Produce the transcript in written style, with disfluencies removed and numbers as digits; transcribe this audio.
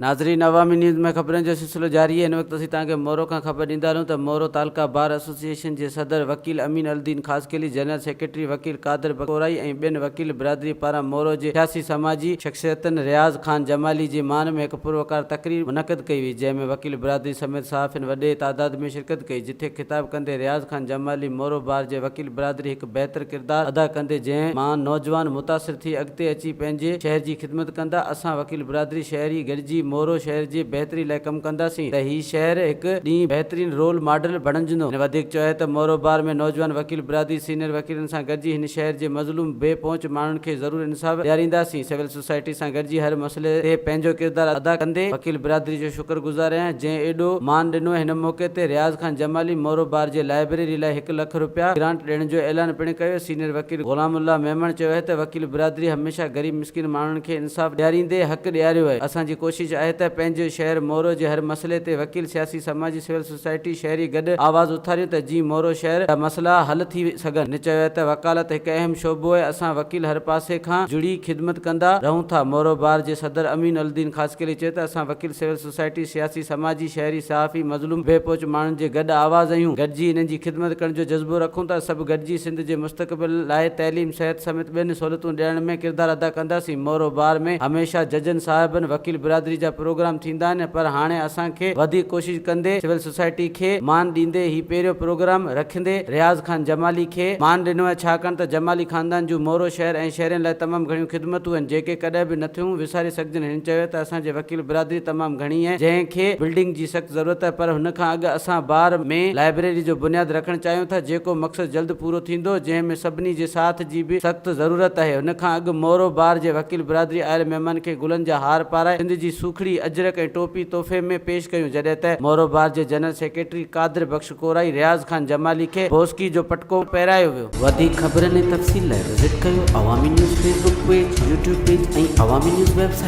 नाज़रीन, अवामी न्यूज़ में ख़बरनि जो सिलसिलो जारी है। इन वक़्तु असीं तव्हांखे मोरो खां ख़बर ॾींदा रहूं त मोरो तालका बार एसोसिएशन जे सदर वकील अमीन अलदीन ख़ासकेली, जनरल सेक्रेटरी वकील कादिर बकोराई ऐं ॿियनि वकील बिरादरी पारां मोरो जे सियासी समाजी शख़्सियतुनि रियाज़ खान जमाली जे मान में हिकु पुरवकार तक़रीर मुनक़िद कई हुई, जंहिं में वकील बिरादरी समेत सहाफ़िन वॾे तादाद में शिरकत कई। जिथे ख़िताब कंदे रियाज़ खान जमाली मोरो बार जे वकील बिरादरी हिकु बहितर किरदार अदा कंदे, जंहिं मां नौजवान मुतासिर थी अॻिते अची पंहिंजे शहर जी ख़िदमत कंदा। असां वकील बिरादरी शहरी गॾिजी मोरो शहर जी बहितरी लाइ कमु कंदासीं त हीउ शहर हिकु ॾींहुं बहितरीन रोल मॉडल बणिजंदो। हिन वधीक चयो त मोरो बार में नौजवान वकील बिरादरी सीनियर वकीलनि सां गॾिजी हिन शहर जे मज़लूम बेपहुच माण्हुनि खे ज़रूरु इंसाफ़ ॾियारींदासीं। सिविल सोसाइटी सां गॾिजी हर मसइले ते पंहिंजो किरदारु अदा कंदे वकील बिरादरी जो शुक्रगुज़ार आहियां, जंहिं एॾो मान ॾिनो। हिन मौक़े ते रियाज़ खान जमाली मोरो बार जे लाइब्रेरी लाइ 1 लख रुपया ग्रांट ॾियण जो ऐलान पिणु कयो। सीनियर वकील ग़ुलामुल्लाह मेमण चयो है त वकील बिरादरी हमेशा ग़रीब मिस्किन माण्हुनि खे इंसाफ़ ॾियारींदे हक़ ॾियारियो आहे। असांजी कोशिशि आहे त पंहिंजो शहर मोरो जे हर मसइले ते वकील, सियासी, समाजी, सिविल सोसाइटी, शहरी गॾु आवाज़ उथारियूं त जीअं मोरो शहर जा मसइला हल थी सघनि। हिन चयो त वकालत हिकु अहम शोबो आहे। असां वकील हर पासे खां जुड़ी ख़िदमत कंदा रहूं था। मोरो बार जे सदर अमीन अलदीन ख़ासकेली चयो त असां वकील सिविल सोसाइटी, सियासी, समाजी, शहरी, सहाफ़ी, मज़लूम, बेपहुच माण्हुनि जे गॾु आवाज़ आहियूं। गॾिजी इन्हनि जी ख़िदमत करण जो जज़्बो रखूं था। सभु गॾिजी सिंध जे मुस्तक़बिल लाइ तइलीम, सिहत समेत ॿियनि सहूलियतूं ॾियण में किरदारु अदा कंदासीं। मोरो बार में हमेशा जजनि साहिबनि वकील बिरादरी जा प्रोग्राम थींदा आहिनि, पर हाणे असांखे वधीक कोशिशि कंदे सिविल सोसाइटी खे मान ॾींदे ही पहिरियों प्रोग्राम रखंदे रियाज़ खान जमाली खे मान ॾिनो आहे, छाकाणि त जमाली ख़ानदान जूं मोरो शहर ऐं शहरनि लाइ तमामु घणियूं ख़िदमतूं आहिनि, जेके कॾहिं बि नथियूं विसारे सघजनि। हिन चयो त असांजे वकील बिरादरी तमामु घणी आहे, जंहिंखे बिल्डिंग जी सख़्तु ज़रूरत आहे, पर हुन खां अॻु असां बार में लाइब्रेरी जो बुनियादु रखणु चाहियूं था, जेको मक़सदु जल्द पूरो थींदो, जंहिं में सभिनी जे साथ जी बि सख़्तु ज़रूरत आहे। हुन खां अॻु मोरो बार जे वकील बिरादरी आयल महिमान खे गुलनि जा हार पाराए सिंध जी सूखड़ी, अजरक ऐं टोपी तोहफ़े में पेश कयूं, जॾहिं त मोरो बार जे जनरल सेक्रेटरी कादिर बख्श कोराई रियाज़ खान जमाली खे बोस्की जो पटको पहिरायो वियो। वधीक ख़बरनि ऐं तफ़सील लाइ विज़िट कयो अवामी news Facebook page, YouTube page ऐं अवामी न्यूज़ वेबसाइट।